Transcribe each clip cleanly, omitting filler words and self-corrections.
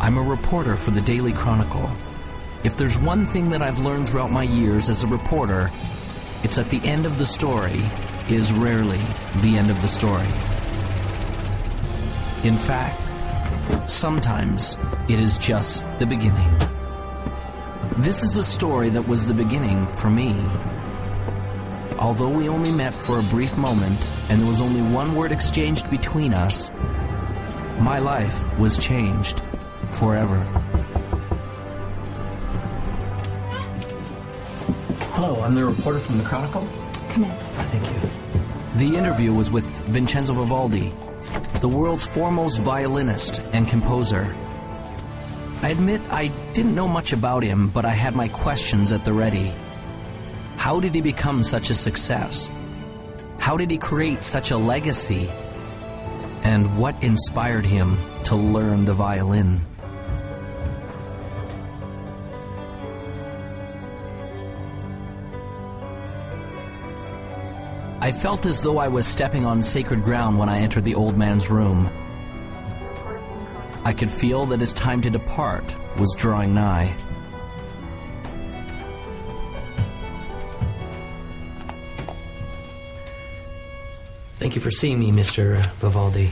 I'm a reporter for the Daily Chronicle. If there's one thing that I've learned throughout my years as a reporter, it's that the end of the story is rarely the end of the story. In fact, sometimes it is just the beginning. This is a story that was the beginning for me. Although we only met for a brief moment and there was only one word exchanged between us, my life was changed forever. Hello, I'm the reporter from the Chronicle. Come in. Thank you. The interview was with Vincenzo Vivaldi, the world's foremost violinist and composer. I admit I didn't know much about him, but I had my questions at the ready. How did he become such a success? How did he create such a legacy? And what inspired him to learn the violin? I felt as though I was stepping on sacred ground when I entered the old man's room. I could feel that his time to depart was drawing nigh. Thank you for seeing me, Mr. Vivaldi.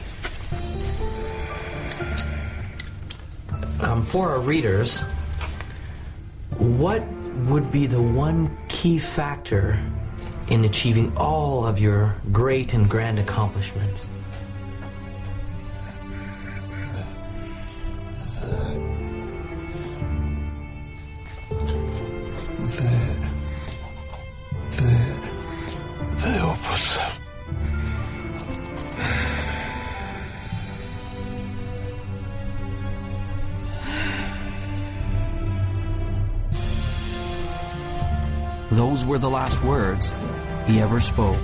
For our readers, what would be the one key factor in achieving all of your great and grand accomplishments? The Opus. Those were the last words he ever spoke.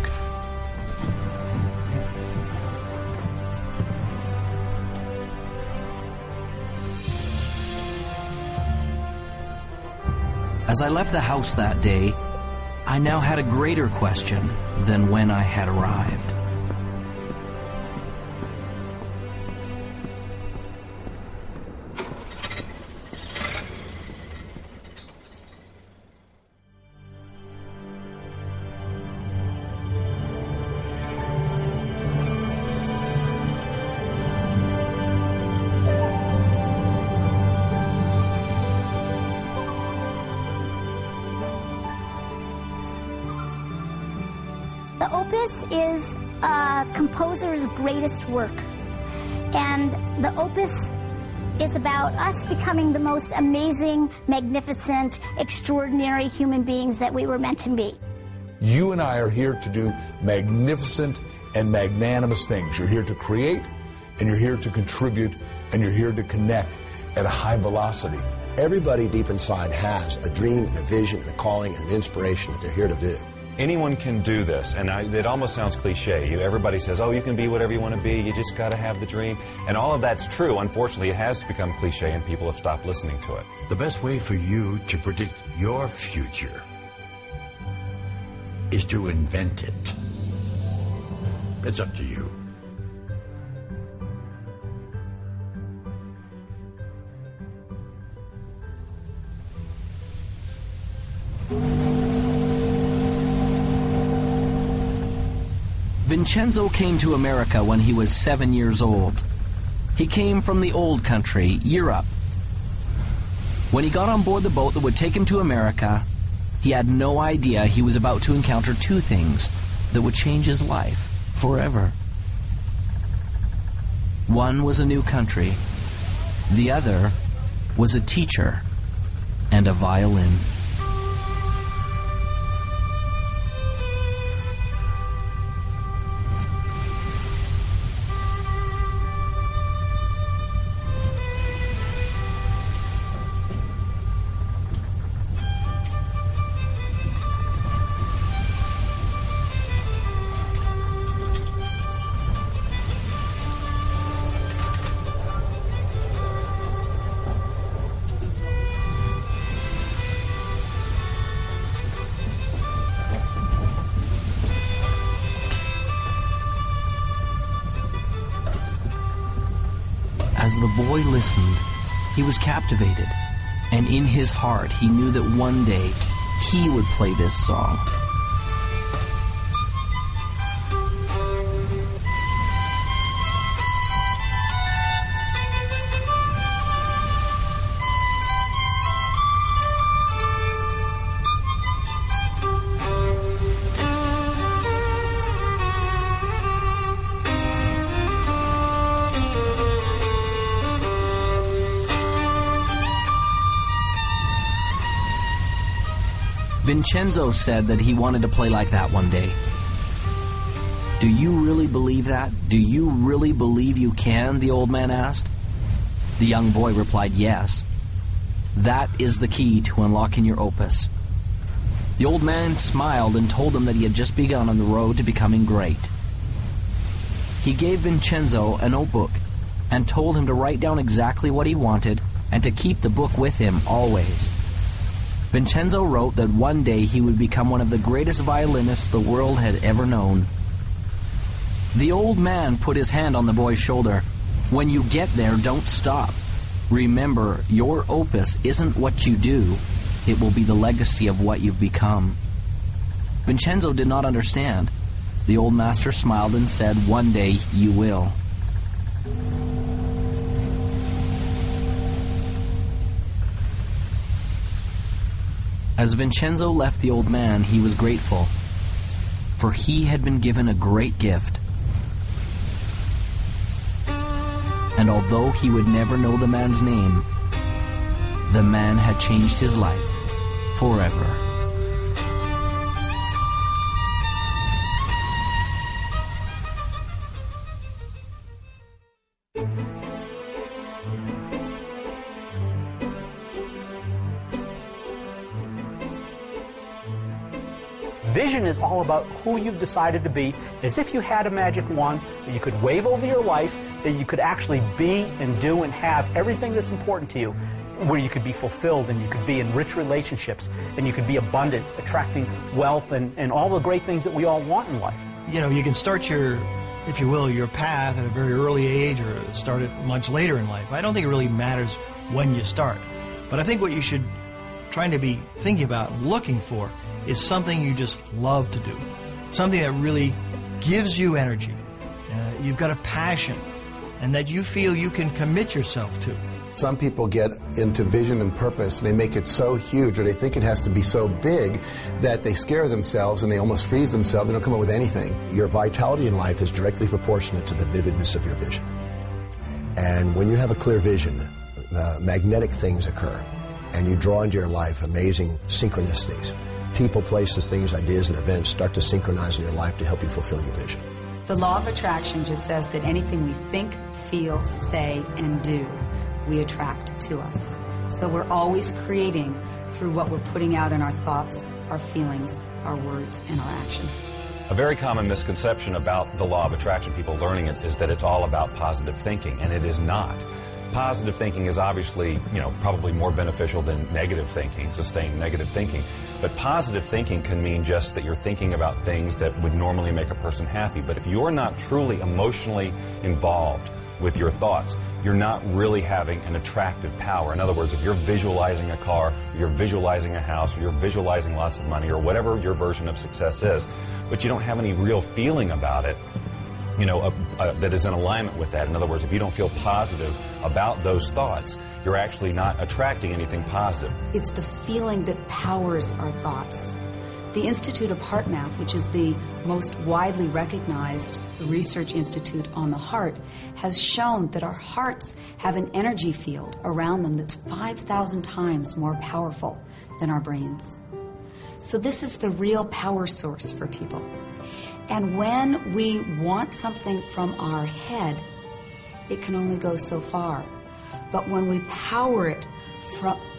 As I left the house that day, I now had a greater question than when I had arrived. The Opus is a composer's greatest work. And the Opus is about us becoming the most amazing, magnificent, extraordinary human beings that we were meant to be. You and I are here to do magnificent and magnanimous things. You're here to create, and you're here to contribute, and you're here to connect at a high velocity. Everybody deep inside has a dream and a vision and a calling and an inspiration that they're here to do. Anyone can do this, and it almost sounds cliche. Everybody says, oh, you can be whatever you want to be, you just got to have the dream. And all of that's true. Unfortunately, it has become cliche, and people have stopped listening to it. The best way for you to predict your future is to invent it. It's up to you. Vincenzo came to America when he was 7 years old. He came from the old country, Europe. When he got on board the boat that would take him to America, he had no idea he was about to encounter two things that would change his life forever. One was a new country. The other was a teacher and a violin. As the boy listened, He was captivated, and in his heart he knew that one day he would play this song. Vincenzo said that he wanted to play like that one day. Do you really believe that? Do you really believe you can? The old man asked. The young boy replied, yes. That is the key to unlocking your opus. The old man smiled and told him that he had just begun on the road to becoming great. He gave Vincenzo a notebook and told him to write down exactly what he wanted and to keep the book with him always. Vincenzo wrote that one day he would become one of the greatest violinists the world had ever known. The old man put his hand on the boy's shoulder. When you get there, don't stop. Remember, your opus isn't what you do. It will be the legacy of what you've become. Vincenzo did not understand. The old master smiled and said, one day you will. As Vincenzo left the old man, he was grateful, for he had been given a great gift. And although he would never know the man's name, the man had changed his life forever. Vision is all about who you've decided to be, as if you had a magic wand that you could wave over your life, that you could actually be and do and have everything that's important to you, where you could be fulfilled and you could be in rich relationships and you could be abundant, attracting wealth and all the great things that we all want in life. You know, you can start your, if you will, your path at a very early age or start it much later in life. I don't think it really matters when you start. But I think what you should try to be thinking about and looking for is something you just love to do, something that really gives you energy, you've got a passion, and that you feel you can commit yourself to. Some people get into vision and purpose and they make it so huge, or they think it has to be so big that they scare themselves and they almost freeze themselves. They don't come up with anything. Your vitality in life is directly proportionate to the vividness of your vision. And when you have a clear vision, magnetic things occur, and you draw into your life amazing synchronicities. People, places, things, ideas, and events start to synchronize in your life to help you fulfill your vision. The law of attraction just says that anything we think, feel, say, and do, we attract to us. So we're always creating through what we're putting out in our thoughts, our feelings, our words, and our actions. A very common misconception about the law of attraction, people learning it, is that it's all about positive thinking, and it is not. Positive thinking is obviously, probably more beneficial than negative thinking, sustained negative thinking. But positive thinking can mean just that you're thinking about things that would normally make a person happy. But if you're not truly emotionally involved with your thoughts, you're not really having an attractive power. In other words, if you're visualizing a car, you're visualizing a house, or you're visualizing lots of money, or whatever your version of success is, but you don't have any real feeling about it, that is in alignment with that. In other words, if you don't feel positive about those thoughts, you're actually not attracting anything positive. It's the feeling that powers our thoughts. The Institute of Heart Math, which is the most widely recognized research institute on the heart, has shown that our hearts have an energy field around them that's 5,000 times more powerful than our brains. So this is the real power source for people. And when we want something from our head, it can only go so far. But when we power it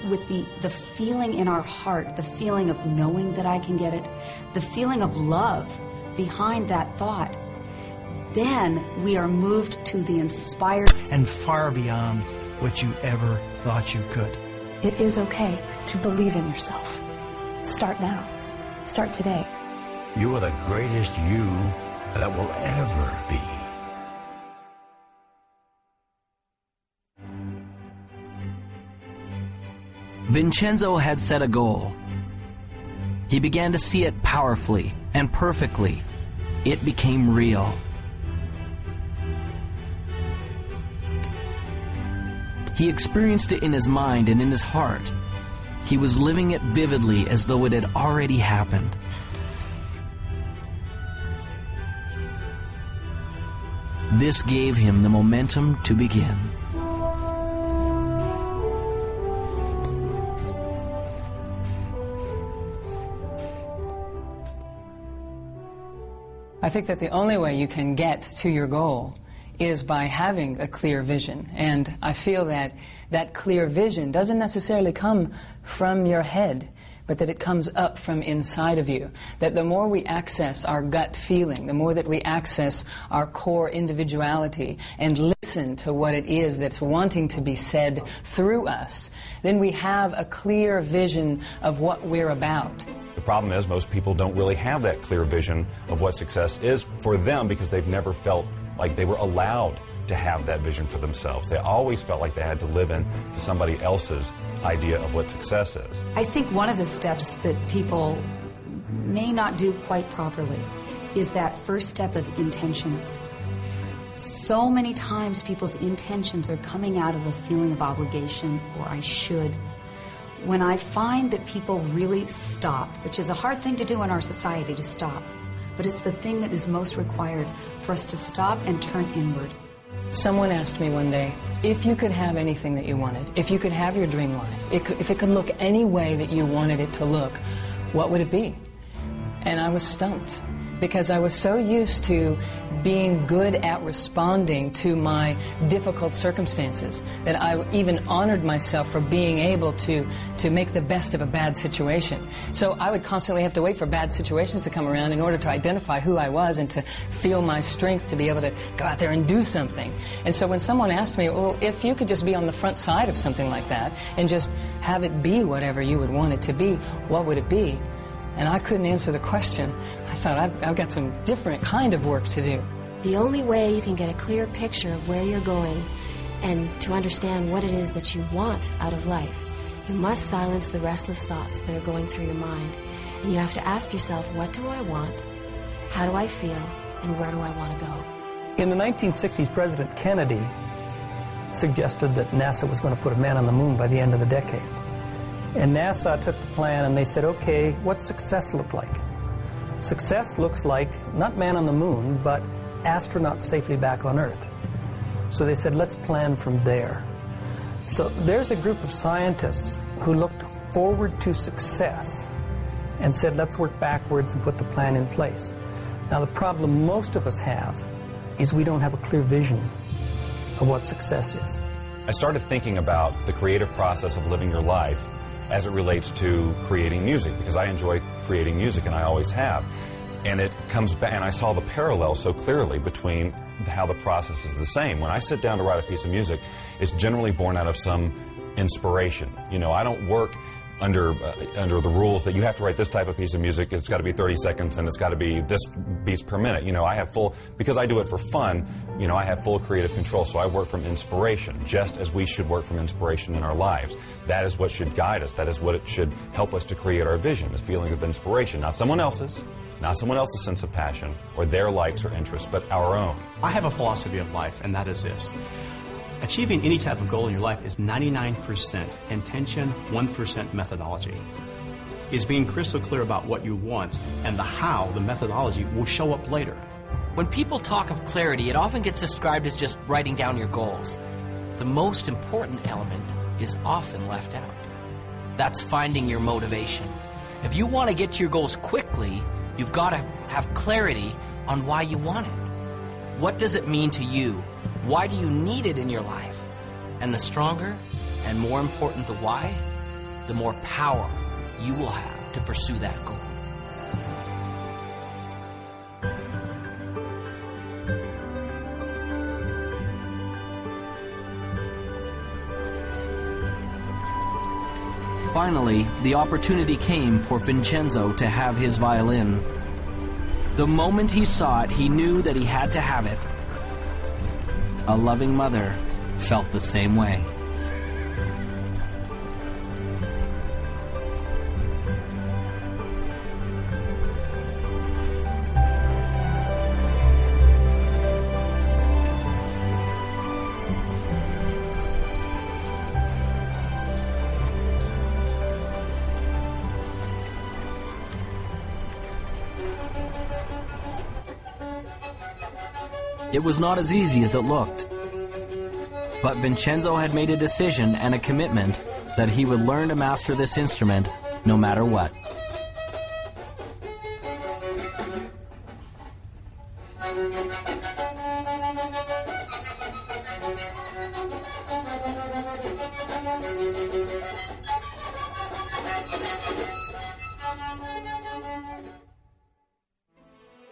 with the feeling in our heart, the feeling of knowing that I can get it, the feeling of love behind that thought, then we are moved to the inspired and far beyond what you ever thought you could. It is okay to believe in yourself. Start now. Start today. You are the greatest you that will ever be. Vincenzo had set a goal. He began to see it powerfully and perfectly. It became real. He experienced it in his mind and in his heart. He was living it vividly as though it had already happened. This gave him the momentum to begin. I think that the only way you can get to your goal is by having a clear vision. And I feel that that clear vision doesn't necessarily come from your head, but that it comes up from inside of you. That the more we access our gut feeling, the more that we access our core individuality and listen to what it is that's wanting to be said through us, then we have a clear vision of what we're about. The problem is most people don't really have that clear vision of what success is for them because they've never felt like they were allowed to have that vision for themselves. They always felt like they had to live in to somebody else's idea of what success is. I think one of the steps that people may not do quite properly is that first step of intention. So many times people's intentions are coming out of a feeling of obligation or I should. When I find that people really stop, which is a hard thing to do in our society, to stop, but it's the thing that is most required for us to stop and turn inward. Someone asked me one day, if you could have anything that you wanted, if you could have your dream life, if it could look any way that you wanted it to look, what would it be? And I was stumped, because I was so used to being good at responding to my difficult circumstances that I even honored myself for being able to make the best of a bad situation. So I would constantly have to wait for bad situations to come around in order to identify who I was and to feel my strength to be able to go out there and do something. And so when someone asked me, well, if you could just be on the front side of something like that and just have it be whatever you would want it to be, what would it be? And I couldn't answer the question. I thought, I've got some different kind of work to do. The only way you can get a clear picture of where you're going and to understand what it is that you want out of life, you must silence the restless thoughts that are going through your mind. And you have to ask yourself, what do I want? How do I feel? And where do I want to go? In the 1960s, President Kennedy suggested that NASA was going to put a man on the moon by the end of the decade. And NASA took the plan and they said, okay, what's success look like? Success looks like not man on the moon, but astronaut safely back on Earth. So they said, let's plan from there. So there's a group of scientists who looked forward to success and said, let's work backwards and put the plan in place. Now the problem most of us have is we don't have a clear vision of what success is. I started thinking about the creative process of living your life as it relates to creating music, because I enjoy creating music and I always have. And it comes back, and I saw the parallel so clearly between how the process is the same. When I sit down to write a piece of music, it's generally born out of some inspiration. You know, I don't work under the rules that you have to write this type of piece of music, it's got to be 30 seconds and it's got to be this beats per minute. You know, I have because I do it for fun, you know, I have full creative control, so I work from inspiration, just as we should work from inspiration in our lives. That is what should guide us. That is what it should help us to create our vision, a feeling of inspiration, not someone else's sense of passion or their likes or interests, but our own. I have a philosophy of life, and that is this. Achieving any type of goal in your life is 99% intention, 1% methodology. Is being crystal clear about what you want and the how, the methodology, will show up later. When people talk of clarity, it often gets described as just writing down your goals. The most important element is often left out. That's finding your motivation. If you want to get to your goals quickly, you've got to have clarity on why you want it. What does it mean to you? Why do you need it in your life? And the stronger and more important the why, the more power you will have to pursue that goal. Finally, the opportunity came for Vincenzo to have his violin. The moment he saw it, he knew that he had to have it. A loving mother felt the same way. It was not as easy as it looked. But Vincenzo had made a decision and a commitment that he would learn to master this instrument no matter what.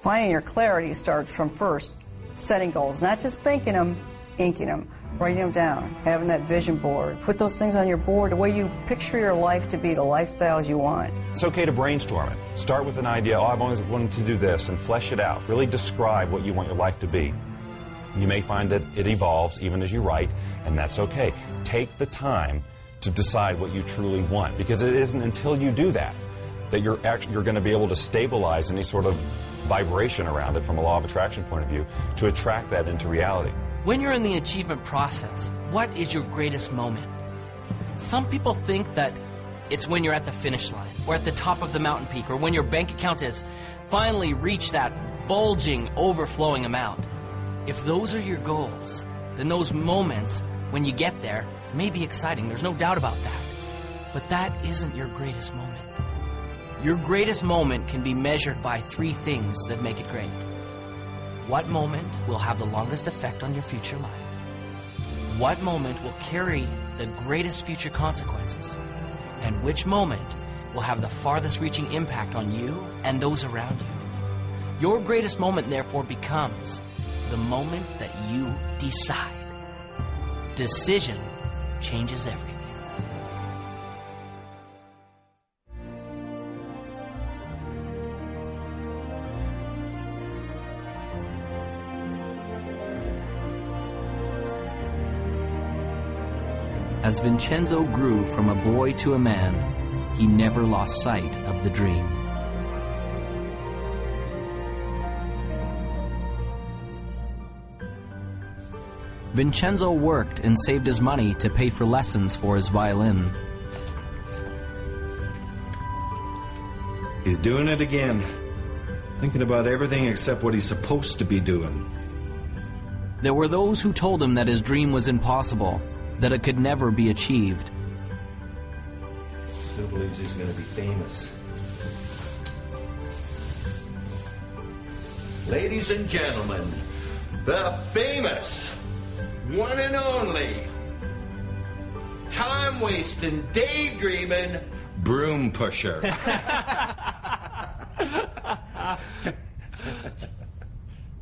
Finding your clarity starts from first setting goals, not just thinking them, inking them, writing them down, having that vision board. Put those things on your board, the way you picture your life to be, the lifestyles you want. It's okay to brainstorm it. Start with an idea, I've always wanted to do this, and flesh it out. Really describe what you want your life to be. You may find that it evolves even as you write, and that's okay. Take the time to decide what you truly want, because it isn't until you do that that you're going to be able to stabilize any sort of vibration around it from a law of attraction point of view to attract that into reality. When you're in the achievement process, what is your greatest moment? Some people think that it's when you're at the finish line, or at the top of the mountain peak, or when your bank account has finally reached that bulging, overflowing amount. If those are your goals, then those moments when you get there may be exciting. There's no doubt about that. But that isn't your greatest moment. Your greatest moment can be measured by 3 things that make it great. What moment will have the longest effect on your future life? What moment will carry the greatest future consequences? And which moment will have the farthest reaching impact on you and those around you? Your greatest moment, therefore, becomes the moment that you decide. Decision changes everything. As Vincenzo grew from a boy to a man, he never lost sight of the dream. Vincenzo worked and saved his money to pay for lessons for his violin. He's doing it again. Thinking about everything except what he's supposed to be doing. There were those who told him that his dream was impossible, that it could never be achieved. Still believes he's going to be famous. Ladies and gentlemen, the famous, one and only, time-wasting, daydreaming, broom pusher.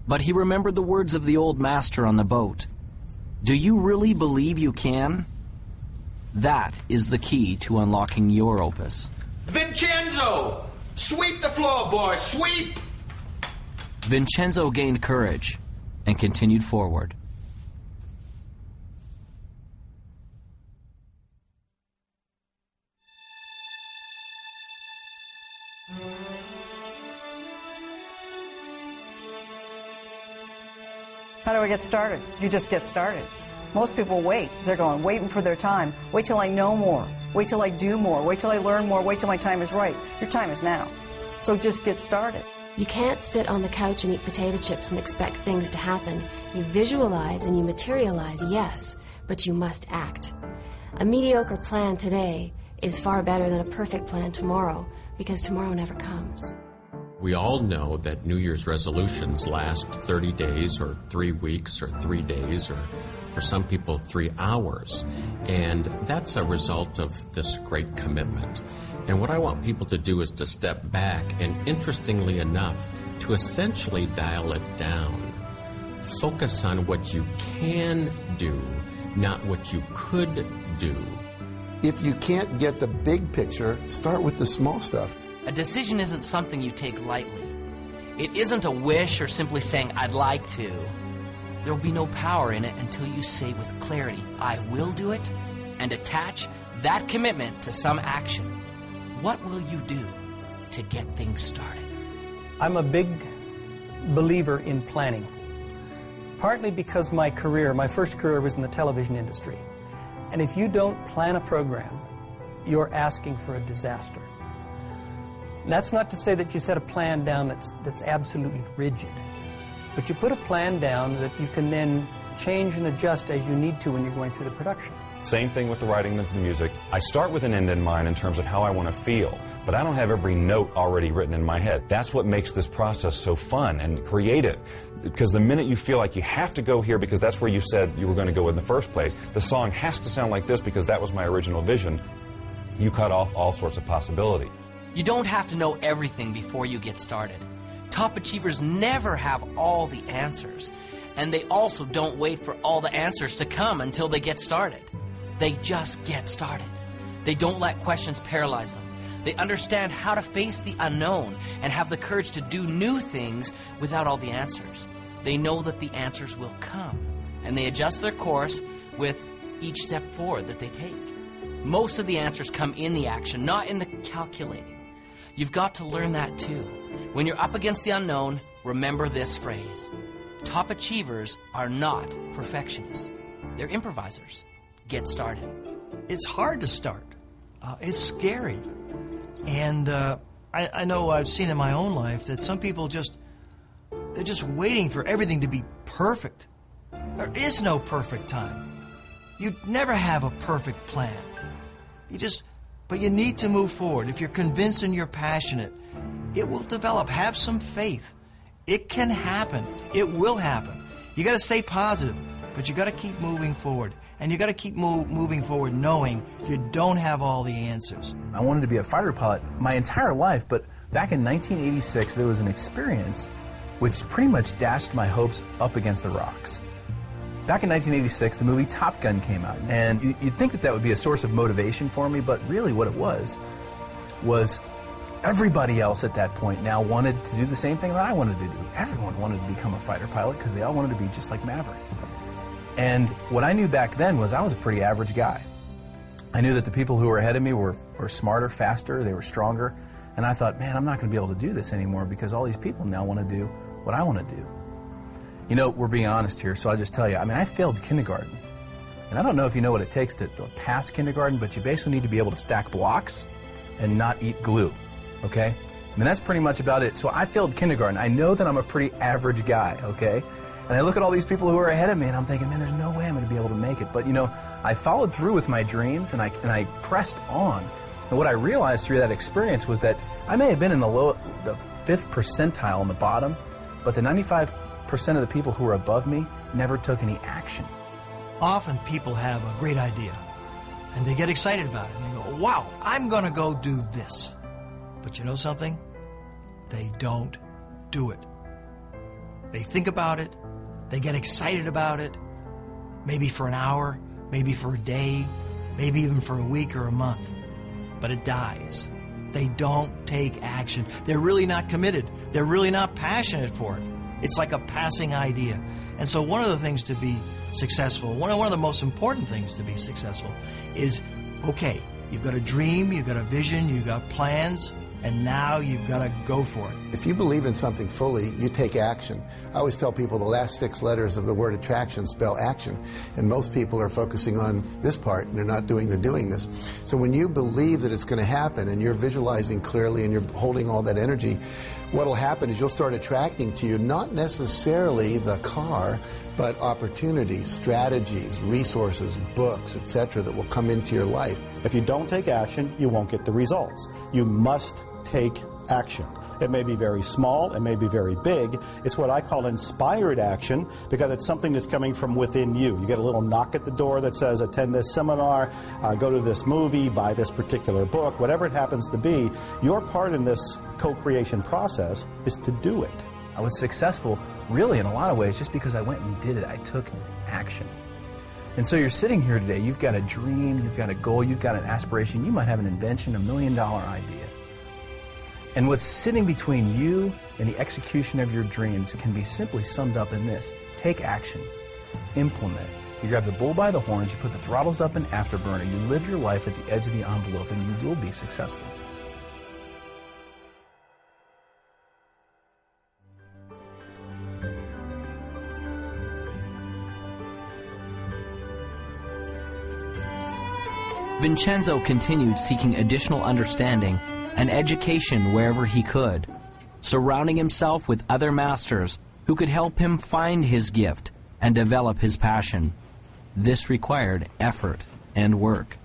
But he remembered the words of the old master on the boat. Do you really believe you can? That is the key to unlocking your opus. Vincenzo! Sweep the floor, boy! Sweep! Vincenzo gained courage and continued forward. How do I get started? You just get started. Most people wait. They're waiting for their time. Wait till I know more. Wait till I do more. Wait till I learn more. Wait till my time is right. Your time is now. So just get started. You can't sit on the couch and eat potato chips and expect things to happen. You visualize and you materialize, yes, but you must act. A mediocre plan today is far better than a perfect plan tomorrow, because tomorrow never comes. We all know that New Year's resolutions last 30 days or 3 weeks or 3 days or for some people 3 hours. And that's a result of this great commitment. And what I want people to do is to step back and, interestingly enough, to essentially dial it down. Focus on what you can do, not what you could do. If you can't get the big picture, start with the small stuff. A decision isn't something you take lightly. It isn't a wish or simply saying, I'd like to. There will be no power in it until you say with clarity, I will do it, and attach that commitment to some action. What will you do to get things started? I'm a big believer in planning. Partly because my first career was in the television industry. And if you don't plan a program, you're asking for a disaster. That's not to say that you set a plan down that's absolutely rigid. But you put a plan down that you can then change and adjust as you need to when you're going through the production. Same thing with the writing of the music. I start with an end in mind in terms of how I want to feel, but I don't have every note already written in my head. That's what makes this process so fun and creative, because the minute you feel like you have to go here because that's where you said you were going to go in the first place, the song has to sound like this because that was my original vision, you cut off all sorts of possibility. You don't have to know everything before you get started. Top achievers never have all the answers, and they also don't wait for all the answers to come until they get started. They just get started. They don't let questions paralyze them. They understand how to face the unknown and have the courage to do new things without all the answers. They know that the answers will come, and they adjust their course with each step forward that they take. Most of the answers come in the action, not in the calculating. You've got to learn that too. When you're up against the unknown, remember this phrase. Top achievers are not perfectionists. They're improvisers. Get started. It's hard to start. It's scary. And I know I've seen in my own life that some people they're just waiting for everything to be perfect. There is no perfect time. You never have a perfect plan. But you need to move forward. If you're convinced and you're passionate, it will develop. Have some faith. It can happen. It will happen. You got to stay positive, but you got to keep moving forward. And you got to keep moving forward knowing you don't have all the answers. I wanted to be a fighter pilot my entire life, but back in 1986 there was an experience which pretty much dashed my hopes up against the rocks. Back in 1986, the movie Top Gun came out, and you'd think that would be a source of motivation for me, but really what it was everybody else at that point now wanted to do the same thing that I wanted to do. Everyone wanted to become a fighter pilot because they all wanted to be just like Maverick. And what I knew back then was I was a pretty average guy. I knew that the people who were ahead of me were smarter, faster, they were stronger, and I thought, man, I'm not going to be able to do this anymore because all these people now want to do what I want to do. You know, we're being honest here, so I'll just tell you, I failed kindergarten. And I don't know if you know what it takes to pass kindergarten, but you basically need to be able to stack blocks and not eat glue, okay? That's pretty much about it. So I failed kindergarten. I know that I'm a pretty average guy, okay? And I look at all these people who are ahead of me, and I'm thinking, man, there's no way I'm going to be able to make it. But, I followed through with my dreams, and I pressed on. And what I realized through that experience was that I may have been in the 5th percentile on the bottom, but the 95% of the people who were above me never took any action. Often people have a great idea, and they get excited about it, and they go, wow, I'm going to go do this. But you know something? They don't do it. They think about it, they get excited about it, maybe for an hour, maybe for a day, maybe even for a week or a month, but it dies. They don't take action. They're really not committed. They're really not passionate for it. It's like a passing idea. And so one of the things to be successful, one of the most important things to be successful is, okay, you've got a dream, you've got a vision, you've got plans, and now you've got to go for it. If you believe in something fully, you take action. I always tell people the last 6 letters of the word attraction spell action, and most people are focusing on this part and they're not doing the doing this. So when you believe that it's going to happen and you're visualizing clearly and you're holding all that energy, what will happen is you'll start attracting to you not necessarily the car, but opportunities, strategies, resources, books, etc. that will come into your life. If you don't take action, you won't get the results. You must take action. It may be very small, it may be very big. It's what I call inspired action because it's something that's coming from within you. You get a little knock at the door that says, attend this seminar, go to this movie, buy this particular book, whatever it happens to be. Your part in this co-creation process is to do it. I was successful, really, in a lot of ways, just because I went and did it. I took action. And so you're sitting here today, you've got a dream, you've got a goal, you've got an aspiration, you might have an invention, $1 million idea. And what's sitting between you and the execution of your dreams can be simply summed up in this. Take action. Implement. You grab the bull by the horns, you put the throttles up in afterburner, you live your life at the edge of the envelope, and you will be successful. Vincenzo continued seeking additional understanding and education wherever he could, surrounding himself with other masters who could help him find his gift and develop his passion. This required effort and work.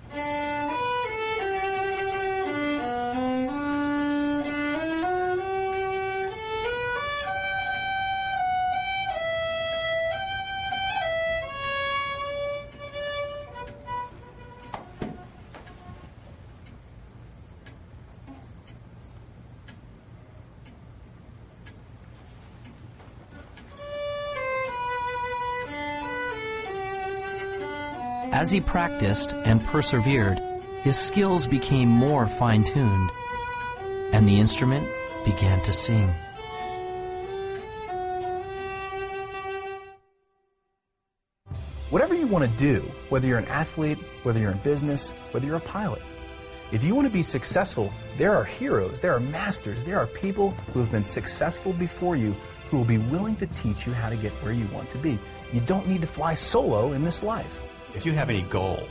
As he practiced and persevered, his skills became more fine-tuned, and the instrument began to sing. Whatever you want to do, whether you're an athlete, whether you're in business, whether you're a pilot, if you want to be successful, there are heroes, there are masters, there are people who have been successful before you who will be willing to teach you how to get where you want to be. You don't need to fly solo in this life. If you have any goal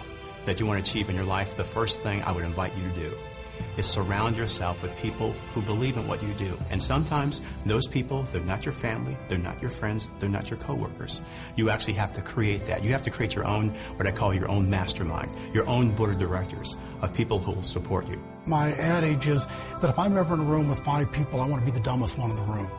that you want to achieve in your life, the first thing I would invite you to do is surround yourself with people who believe in what you do. And sometimes those people, they're not your family, they're not your friends, they're not your coworkers. You actually have to create that. You have to create your own, what I call your own mastermind, your own board of directors of people who will support you. My adage is that if I'm ever in a room with 5 people, I want to be the dumbest one in the room.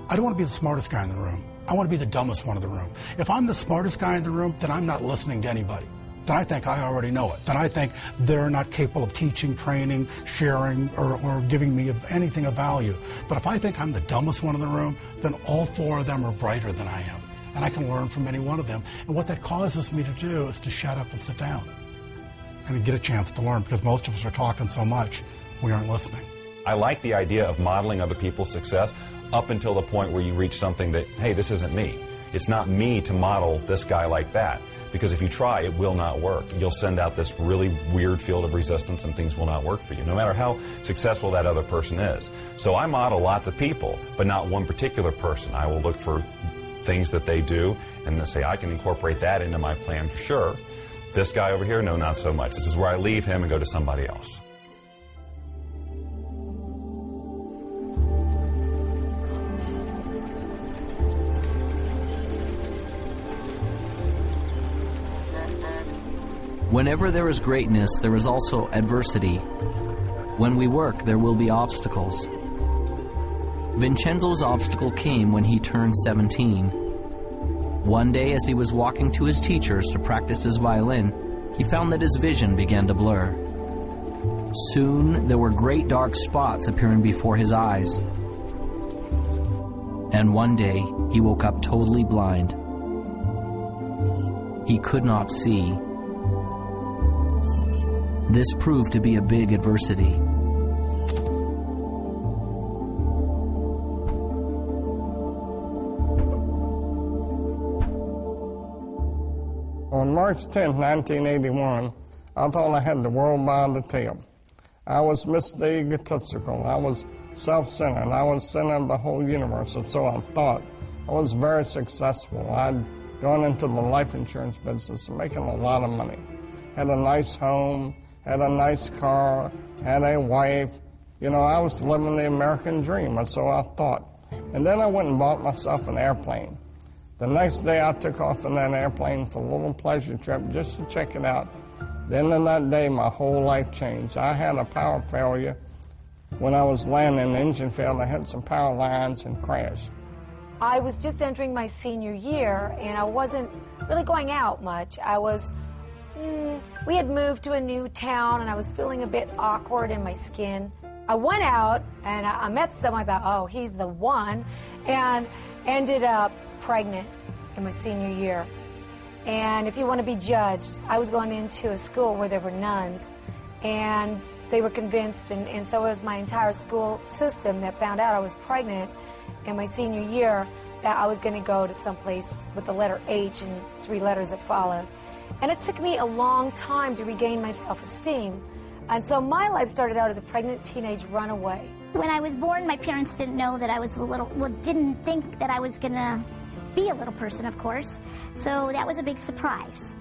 I don't want to be the smartest guy in the room. I want to be the dumbest one in the room. If I'm the smartest guy in the room, then I'm not listening to anybody. Then I think I already know it. Then I think they're not capable of teaching, training, sharing, or giving me anything of value. But if I think I'm the dumbest one in the room, then all 4 of them are brighter than I am. And I can learn from any one of them. And what that causes me to do is to shut up and sit down and get a chance to learn, because most of us are talking so much, we aren't listening. I like the idea of modeling other people's success up until the point where you reach something that, hey, this isn't me. It's not me to model this guy like that. Because if you try, it will not work. You'll send out this really weird field of resistance and things will not work for you, no matter how successful that other person is. So I model lots of people, but not one particular person. I will look for things that they do and then say, I can incorporate that into my plan for sure. This guy over here, no, not so much. This is where I leave him and go to somebody else. Whenever there is greatness, there is also adversity. When we work, there will be obstacles. Vincenzo's obstacle came when he turned 17. One day, as he was walking to his teacher's to practice his violin, he found that his vision began to blur. Soon, there were great dark spots appearing before his eyes. And one day, he woke up totally blind. He could not see. This proved to be a big adversity. On March 10, 1981, I thought I had the world by the tail. I was Mr. Egotistical. I was self-centered. I was center of the whole universe, and so I thought. I was very successful. I'd gone into the life insurance business, making a lot of money. Had a nice home, had a nice car, had a wife. You know, I was living the American dream, and so I thought. And then I went and bought myself an airplane. The next day I took off in that airplane for a little pleasure trip just to check it out. Then in that day, my whole life changed. I had a power failure. When I was landing, the engine failed. I hit some power lines and crashed. I was just entering my senior year, and I wasn't really going out much. We had moved to a new town, and I was feeling a bit awkward in my skin. I went out, and I met someone. I thought, oh, he's the one, and ended up pregnant in my senior year. And if you want to be judged, I was going into a school where there were nuns, and they were convinced, and so was my entire school system, that found out I was pregnant in my senior year, that I was going to go to someplace with the letter H and 3 letters that followed. And it took me a long time to regain my self-esteem. And so my life started out as a pregnant teenage runaway. When I was born, my parents didn't know that I was didn't think that I was going to be a little person, of course. So that was a big surprise.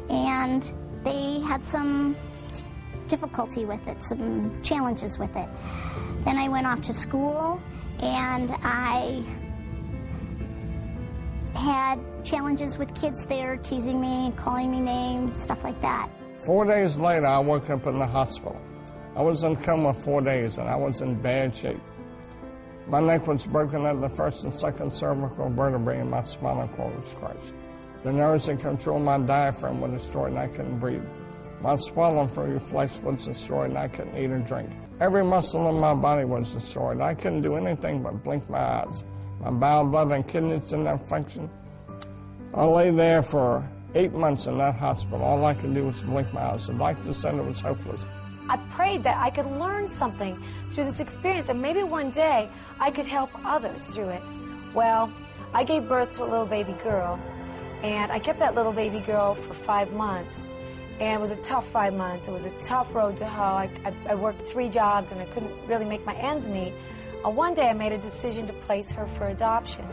And they had some difficulty with it, some challenges with it. Then I went off to school, and I had challenges with kids there teasing me, calling me names, stuff like that. 4 days later, I woke up in the hospital. I was in coma 4 days, and I was in bad shape. My neck was broken at the first and second cervical vertebrae, and my spinal cord was crushed. The nerves that control my diaphragm were destroyed, and I couldn't breathe. My swelling through your flesh was destroyed, and I couldn't eat or drink. Every muscle in my body was destroyed. I couldn't do anything but blink my eyes. My bowel, blood, and kidneys didn't have function. I lay there for 8 months in that hospital. All I could do was blink my eyes. The doctor said it was hopeless. I prayed that I could learn something through this experience, and maybe one day I could help others through it. Well, I gave birth to a little baby girl, and I kept that little baby girl for 5 months. And it was a tough 5 months. It was a tough road to hoe. I worked 3 jobs, and I couldn't really make my ends meet. One day I made a decision to place her for adoption.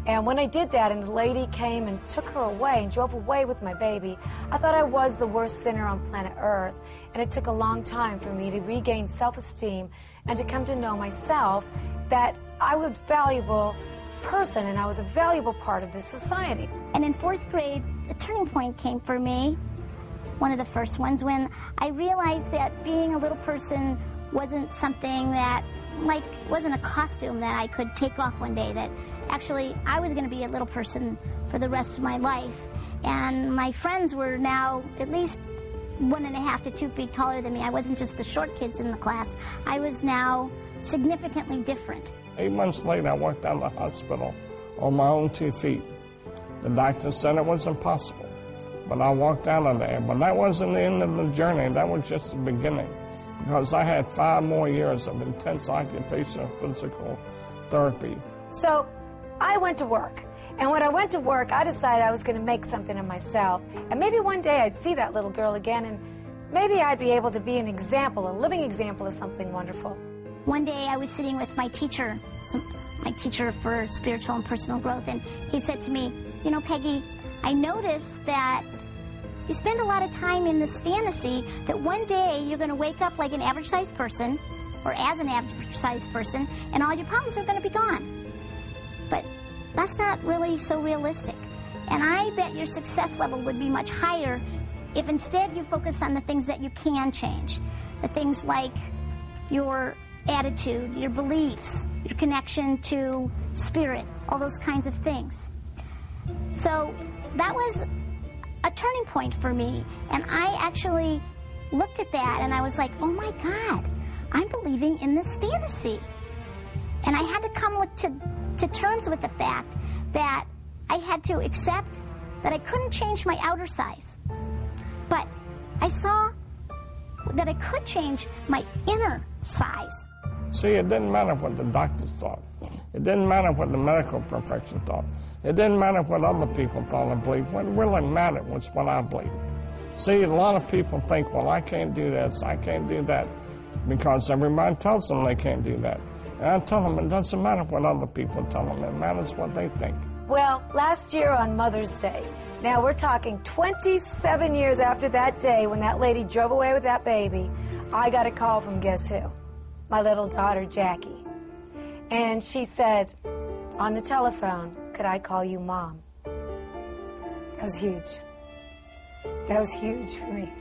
And when I did that, and the lady came and took her away and drove away with my baby, I thought I was the worst sinner on planet Earth. And it took a long time for me to regain self-esteem and to come to know myself that I was a valuable person and I was a valuable part of this society. And in 4th grade, a turning point came for me, one of the first ones, when I realized that being a little person wasn't something that, like, wasn't a costume that I could take off one day, that actually I was going to be a little person for the rest of my life. And my friends were now at least 1.5 to 2 feet taller than me. I wasn't just the short kids in the class. I was now significantly different. 8 months later, I walked out of the hospital on my own 2 feet. The doctor said it was impossible, but I walked out of there. But that wasn't the end of the journey. That was just the beginning, because I had 5 more years of intense occupational physical therapy. So I went to work. And when I went to work, I decided I was going to make something of myself. And maybe one day I'd see that little girl again, and maybe I'd be able to be an example, a living example of something wonderful. One day I was sitting with my teacher for spiritual and personal growth, and he said to me, "You know, Peggy, I noticed that you spend a lot of time in this fantasy that one day you're going to wake up like an average-sized person, or as an average-sized person, and all your problems are going to be gone. But that's not really so realistic. And I bet your success level would be much higher if instead you focus on the things that you can change. The things like your attitude, your beliefs, your connection to spirit, all those kinds of things." So that was a turning point for me. And I actually looked at that and I was like, oh my God, I'm believing in this fantasy. And I had to come to terms with the fact that I had to accept that I couldn't change my outer size. But I saw that I could change my inner size. See, it didn't matter what the doctors thought. It didn't matter what the medical profession thought. It didn't matter what other people thought or believed. What really mattered was what I believed. See, a lot of people think, well, I can't do this, I can't do that, because everybody tells them they can't do that. And I tell them it doesn't matter what other people tell them. It matters what they think. Well, last year on Mother's Day, now we're talking 27 years after that day when that lady drove away with that baby, I got a call from guess who? My little daughter, Jackie. And she said on the telephone, "Could I call you Mom?" That was huge. That was huge for me.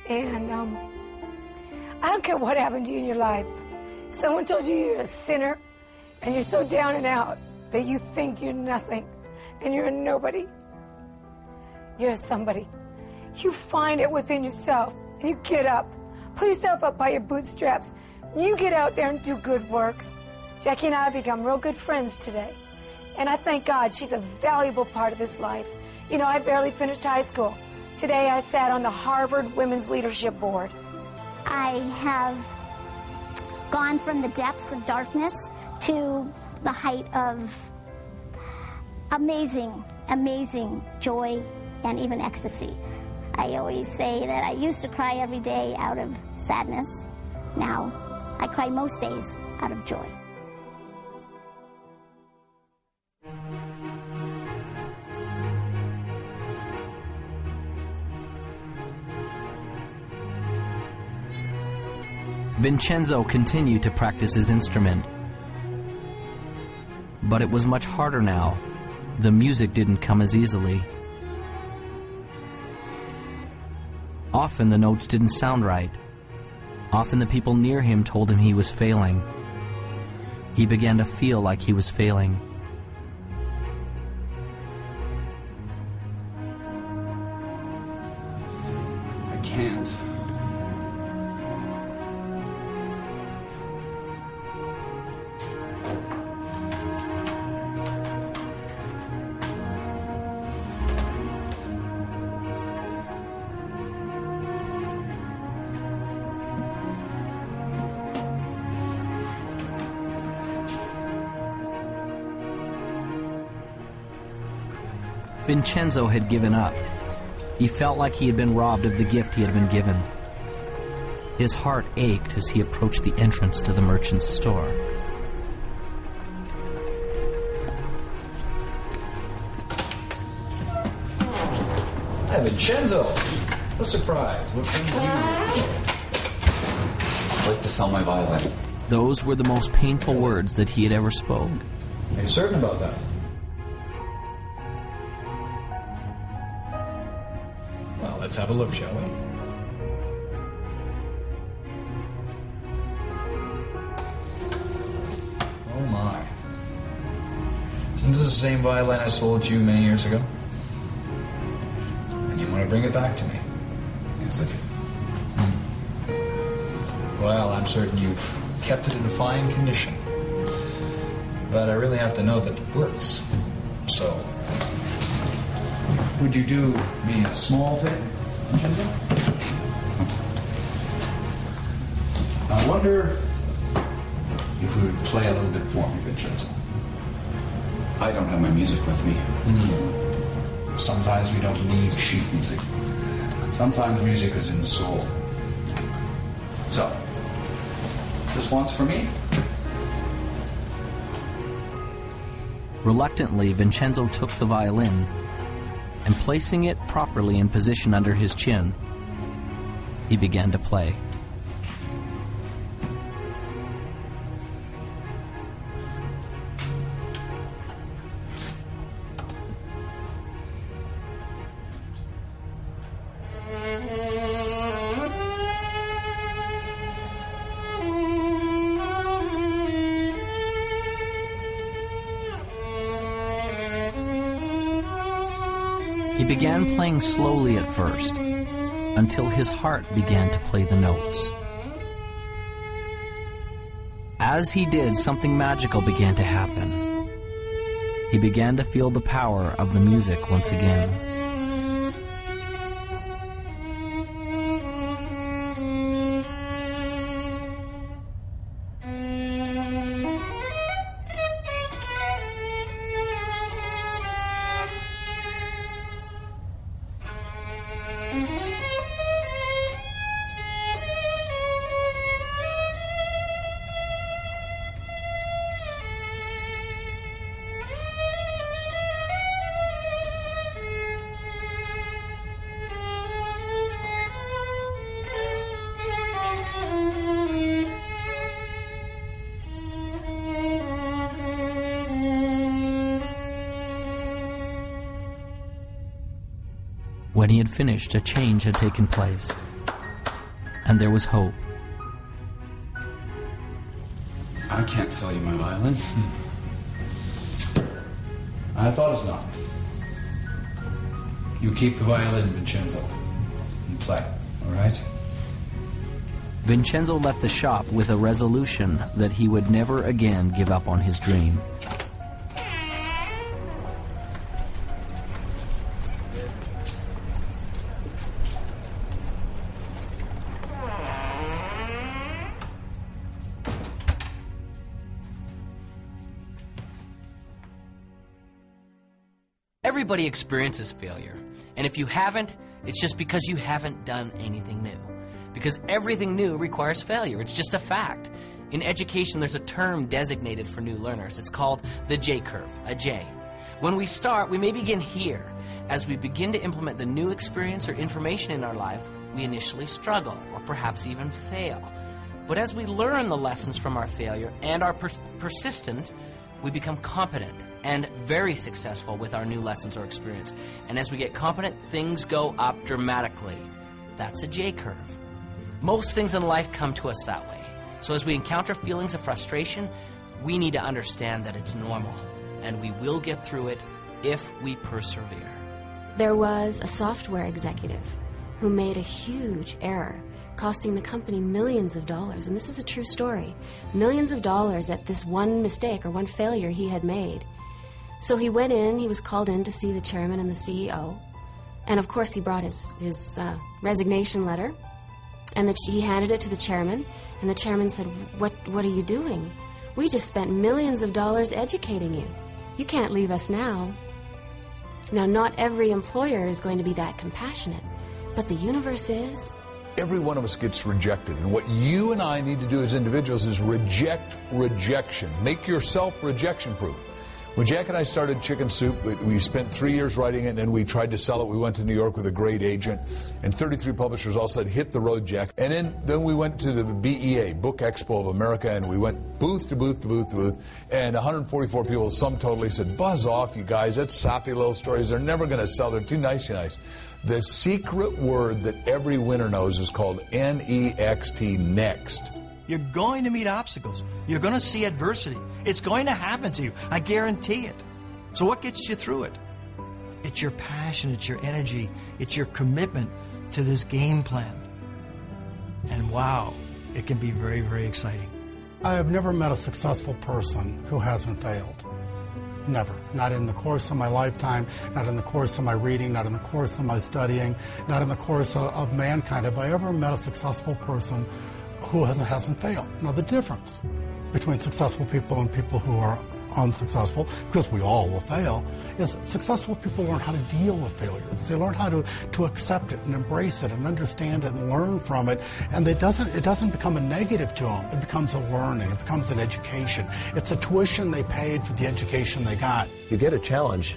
And I don't care what happened to you in your life. Someone told you you're a sinner and you're so down and out that you think you're nothing and you're a nobody. You're a somebody. You find it within yourself and you get up. Pull yourself up by your bootstraps. You get out there and do good works. Jackie and I have become real good friends today. And I thank God she's a valuable part of this life. You know, I barely finished high school. Today I sat on the Harvard Women's Leadership Board. I have gone from the depths of darkness to the height of amazing, amazing joy and even ecstasy. I always say that I used to cry every day out of sadness. Now, I cry most days out of joy. Vincenzo continued to practice his instrument. But it was much harder now The music didn't come as easily. Often the notes didn't sound right. Often the people near him told him he was failing. He began to feel like he was failing. I can't. Vincenzo had given up. He felt like he had been robbed of the gift he had been given. His heart ached as he approached the entrance to the merchant's store. Hi, Vincenzo. A surprise. What brings you here? I'd like to sell my violin. Those were the most painful words that he had ever spoke. Are you certain about that? Well, let's have a look, shall we? Oh my. Isn't this the same violin I sold you many years ago? And you want to bring it back to me? Yes, I do. Well, I'm certain you've kept it in fine condition. But I really have to know that it works. So, would you do me a small favor, Vincenzo? What's that? I wonder if you would play a little bit for me, Vincenzo. I don't have my music with me. Sometimes we don't need sheet music. Sometimes music is in the soul. So, this one's for me. Reluctantly, Vincenzo took the violin and, placing it properly in position under his chin, he began to play. He began playing slowly at first, until his heart began to play the notes. As he did, something magical began to happen. He began to feel the power of the music once again. When he had finished, a change had taken place, and there was hope. I can't sell you my violin. I thought as not. You keep the violin, Vincenzo, and play, all right? Vincenzo left the shop with a resolution that he would never again give up on his dream. Everybody experiences failure. And if you haven't, it's just because you haven't done anything new. Because everything new requires failure. It's just a fact. In education, there's a term designated for new learners. It's called the J curve, a J. When we start, we may begin here. As we begin to implement the new experience or information in our life, we initially struggle or perhaps even fail. But as we learn the lessons from our failure and are persistent, we become competent and very successful with our new lessons or experience. And as we get competent, things go up dramatically. That's a J-curve. Most things in life come to us that way. So as we encounter feelings of frustration, we need to understand that it's normal, and we will get through it if we persevere. There was a software executive who made a huge error, costing the company millions of dollars. And this is a true story. Millions of dollars at this one mistake or one failure he had made. So he went in, he was called in to see the chairman and the CEO. And of course he brought his resignation letter. And he handed it to the chairman. And the chairman said, what are you doing? We just spent millions of dollars educating you. You can't leave us now. Now, not every employer is going to be that compassionate, but the universe is. Every one of us gets rejected, and what you and I need to do as individuals is reject rejection. Make yourself rejection-proof. When Jack and I started Chicken Soup, we spent 3 years writing it, and then we tried to sell it. We went to New York with a great agent, and 33 publishers all said, hit the road, Jack. And then we went to the BEA, Book Expo of America, and we went booth to booth to booth to booth, and 144 people, sum totally, said, buzz off, you guys. That's sappy little stories. They're never going to sell. They're too nice. The secret word that every winner knows is called NEXT, next. You're going to meet obstacles. You're going to see adversity. It's going to happen to you. I guarantee it. So what gets you through it? It's your passion, it's your energy, it's your commitment to this game plan. And wow, it can be very, very exciting. I have never met a successful person who hasn't failed. Never. Not in the course of my lifetime, not in the course of my reading, not in the course of my studying, not in the course of mankind. Have I ever met a successful person who hasn't failed? Now, the difference between successful people and people who are unsuccessful, because we all will fail, is successful people learn how to deal with failures. They learn how to accept it and embrace it and understand it and learn from it. And it doesn't become a negative to them. It becomes a learning. It becomes an education. It's a tuition they paid for the education they got. You get a challenge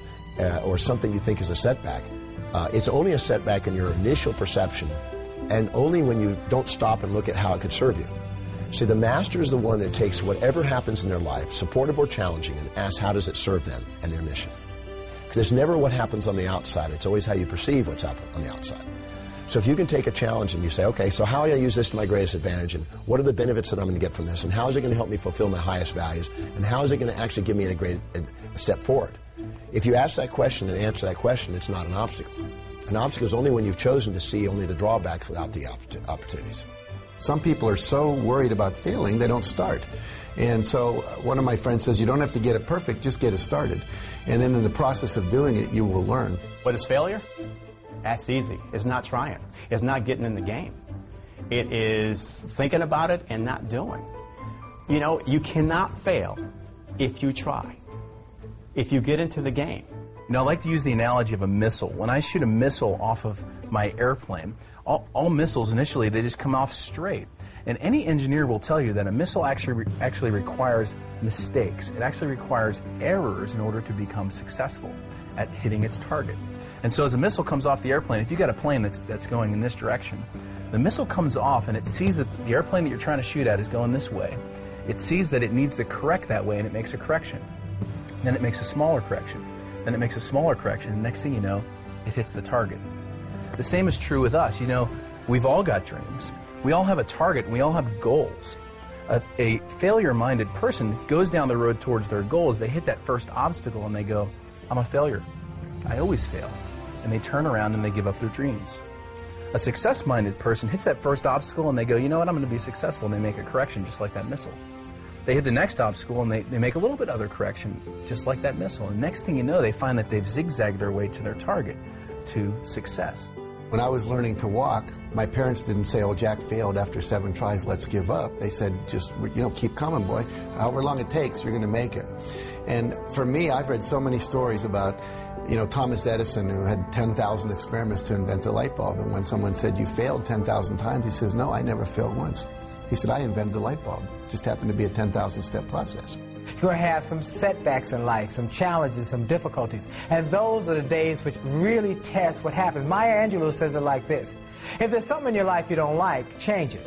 or something you think is a setback. It's only a setback in your initial perception, and only when you don't stop and look at how it could serve you. See, the master is the one that takes whatever happens in their life, supportive or challenging, and asks how does it serve them and their mission. Because there's never what happens on the outside. It's always how you perceive what's happening on the outside. So if you can take a challenge and you say, okay, so how are I going to use this to my greatest advantage, and what are the benefits that I'm going to get from this, and how is it going to help me fulfill my highest values, and how is it going to actually give me a step forward? If you ask that question and answer that question, it's not an obstacle. An obstacle is only when you've chosen to see only the drawbacks without the opportunities. Some people are so worried about failing, they don't start. And so one of my friends says, you don't have to get it perfect, just get it started. And then in the process of doing it, you will learn. What is failure? That's easy. It's not trying. It's not getting in the game. It is thinking about it and not doing. You know, you cannot fail if you try, if you get into the game. You know, I like to use the analogy of a missile. When I shoot a missile off of my airplane, all missiles initially, they just come off straight. And any engineer will tell you that a missile actually requires mistakes. It actually requires errors in order to become successful at hitting its target. And so as a missile comes off the airplane, if you've got a plane that's going in this direction, the missile comes off and it sees that the airplane that you're trying to shoot at is going this way. It sees that it needs to correct that way, and it makes a correction. Then it makes a smaller correction. Then it makes a smaller correction, and next thing you know, it hits the target. The same is true with us. You know, we've all got dreams. We all have a target, and we all have goals. A failure-minded person goes down the road towards their goals. They hit that first obstacle, and they go, I'm a failure. I always fail. And they turn around and they give up their dreams. A success-minded person hits that first obstacle, and they go, you know what, I'm going to be successful, and they make a correction just like that missile. They hit the next obstacle, and they make a little bit other correction, just like that missile. And next thing you know, they find that they've zigzagged their way to their target, to success. When I was learning to walk, my parents didn't say, oh, Jack failed after 7 tries, let's give up. They said, just, keep coming, boy. However long it takes, you're going to make it. And for me, I've read so many stories about, Thomas Edison, who had 10,000 experiments to invent the light bulb. And when someone said, you failed 10,000 times, he says, no, I never failed once. He said, I invented the light bulb. It just happened to be a 10,000-step process. You're going to have some setbacks in life, some challenges, some difficulties. And those are the days which really test what happens. Maya Angelou says it like this: if there's something in your life you don't like, change it.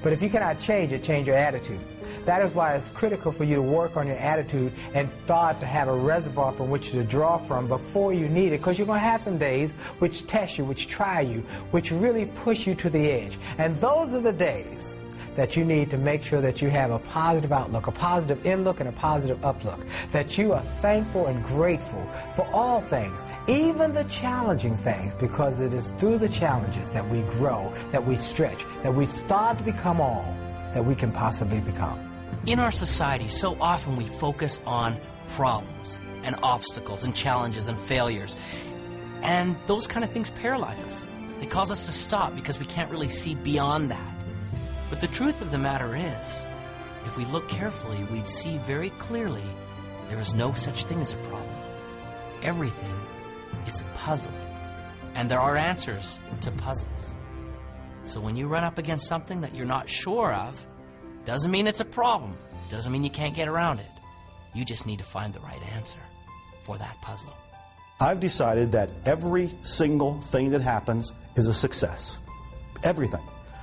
But if you cannot change it, change your attitude. That is why it's critical for you to work on your attitude and start to have a reservoir from which to draw from before you need it, because you're going to have some days which test you, which try you, which really push you to the edge. And those are the days that you need to make sure that you have a positive outlook, a positive in-look and a positive uplook, that you are thankful and grateful for all things, even the challenging things, because it is through the challenges that we grow, that we stretch, that we start to become all that we can possibly become. In our society, so often we focus on problems and obstacles and challenges and failures, and those kind of things paralyze us. They cause us to stop because we can't really see beyond that. But the truth of the matter is, if we look carefully, we'd see very clearly there is no such thing as a problem. Everything is a puzzle, and there are answers to puzzles. So when you run up against something that you're not sure of, doesn't mean it's a problem. Doesn't mean you can't get around it. You just need to find the right answer for that puzzle. I've decided that every single thing that happens is a success. Everything.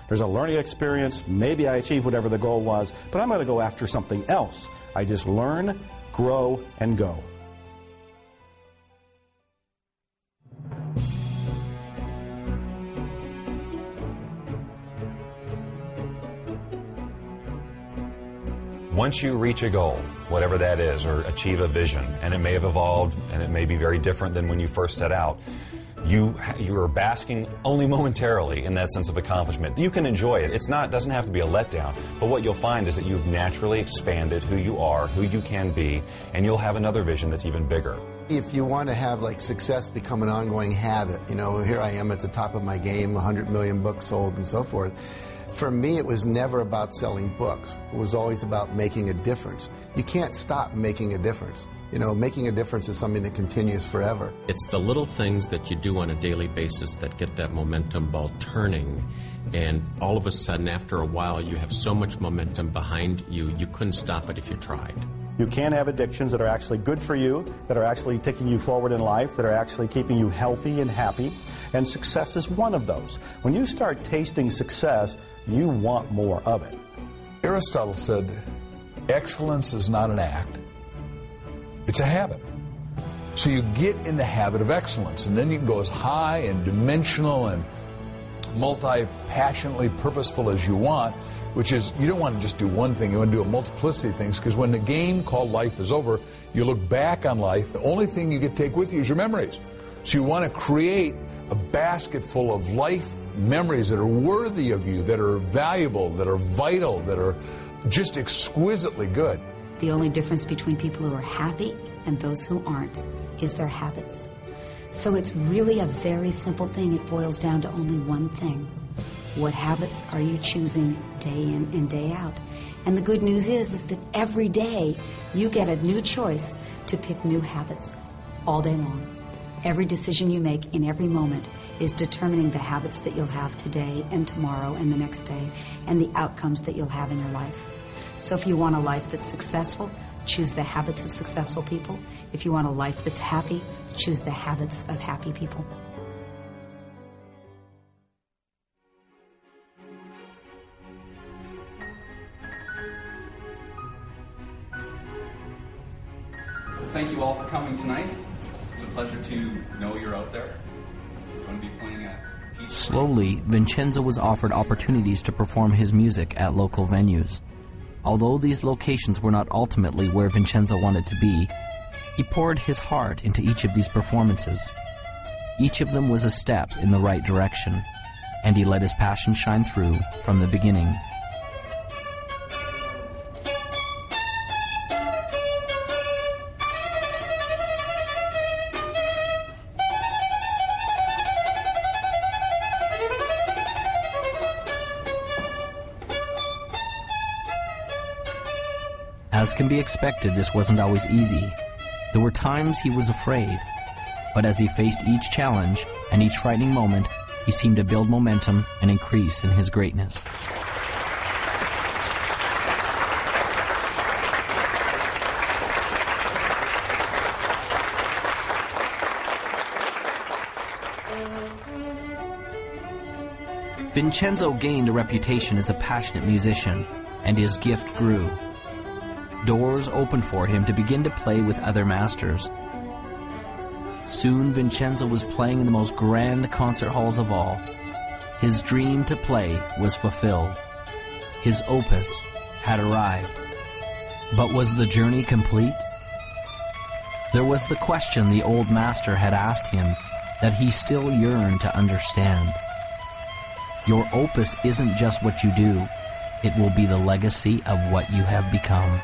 There's a learning experience. Maybe I achieved whatever the goal was, but I'm going to go after something else. I just learn, grow, and go. Once you reach a goal, whatever that is, or achieve a vision, and it may have evolved and it may be very different than when you first set out, you are basking only momentarily in that sense of accomplishment. You can enjoy it. Doesn't have to be a letdown, but what you'll find is that you've naturally expanded who you are, who you can be, and you'll have another vision that's even bigger. If you want to have like success become an ongoing habit, here I am at the top of my game, 100 million books sold and so forth. For me, it was never about selling books. It was always about making a difference. You can't stop making a difference. Making a difference is something that continues forever. It's the little things that you do on a daily basis that get that momentum ball turning. And all of a sudden, after a while, you have so much momentum behind you, you couldn't stop it if you tried. You can have addictions that are actually good for you, that are actually taking you forward in life, that are actually keeping you healthy and happy. And success is one of those. When you start tasting success, you want more of it. Aristotle said, excellence is not an act, it's a habit. So you get in the habit of excellence, and then you can go as high and dimensional and multi-passionately purposeful as you want, which is, you don't want to just do one thing, you want to do a multiplicity of things, because when the game called life is over, you look back on life, the only thing you can take with you is your memories. So you want to create a basket full of life memories that are worthy of you, that are valuable, that are vital, that are just exquisitely good. The only difference between people who are happy and those who aren't is their habits. So it's really a very simple thing. It boils down to only one thing. What habits are you choosing day in and day out? And the good news is that every day you get a new choice to pick new habits all day long. Every decision you make in every moment is determining the habits that you'll have today and tomorrow and the next day, and the outcomes that you'll have in your life. So if you want a life that's successful, choose the habits of successful people. If you want a life that's happy, choose the habits of happy people. Well, thank you all for coming tonight. It's a pleasure to know you're out there. I'm going to be playing a piece. Slowly, Vincenzo was offered opportunities to perform his music at local venues. Although these locations were not ultimately where Vincenzo wanted to be, he poured his heart into each of these performances. Each of them was a step in the right direction, and he let his passion shine through from the beginning. As can be expected, this wasn't always easy. There were times he was afraid, but as he faced each challenge and each frightening moment, he seemed to build momentum and increase in his greatness. Vincenzo gained a reputation as a passionate musician, and his gift grew. Doors opened for him to begin to play with other masters. Soon Vincenzo was playing in the most grand concert halls of all. His dream to play was fulfilled. His opus had arrived. But was the journey complete? There was the question the old master had asked him that he still yearned to understand. Your opus isn't just what you do, it will be the legacy of what you have become.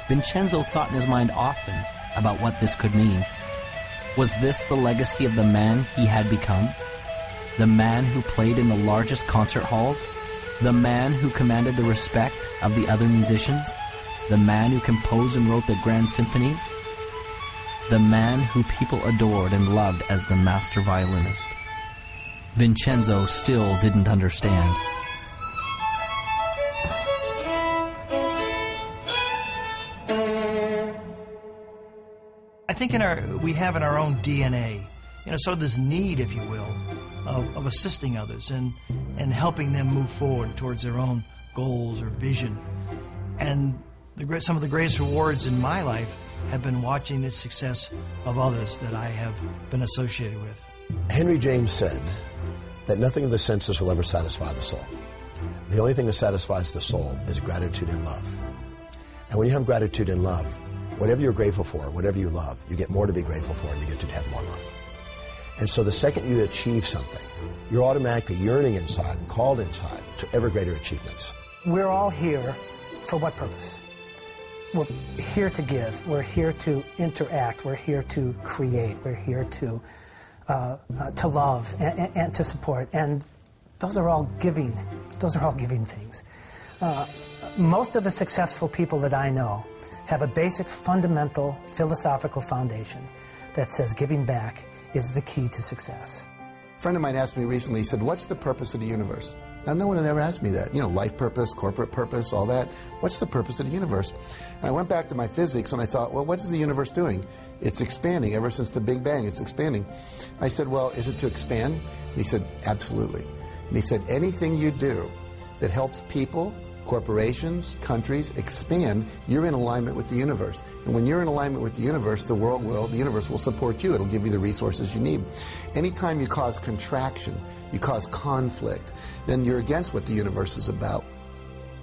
Vincenzo thought in his mind often about what this could mean. Was this the legacy of the man he had become? The man who played in the largest concert halls? The man who commanded the respect of the other musicians? The man who composed and wrote the grand symphonies? The man who people adored and loved as the master violinist? Vincenzo still didn't understand. I think we have in our own DNA, sort of this need, if you will, of assisting others and helping them move forward towards their own goals or vision. And some of the greatest rewards in my life have been watching the success of others that I have been associated with. Henry James said that nothing of the senses will ever satisfy the soul. The only thing that satisfies the soul is gratitude and love. And when you have gratitude and love, whatever you're grateful for, whatever you love, you get more to be grateful for and you get to have more love. And so the second you achieve something, you're automatically yearning inside and called inside to ever greater achievements. We're all here for what purpose? We're here to give. We're here to interact. We're here to create. We're here to love and to support. And those are all giving. Those are all giving things. Most of the successful people that I know have a basic fundamental philosophical foundation that says giving back is the key to success. A friend of mine asked me recently, he said, what's the purpose of the universe? Now, no one had ever asked me that. Life purpose, corporate purpose, all that. What's the purpose of the universe? And I went back to my physics and I thought, well, what is the universe doing? It's expanding. Ever since the Big Bang, it's expanding. I said, well, is it to expand? And he said, absolutely. And he said, anything you do that helps people, corporations, countries expand, you're in alignment with the universe. And when you're in alignment with the universe, the universe will support you. It'll give you the resources you need. Anytime you cause contraction, you cause conflict, then you're against what the universe is about.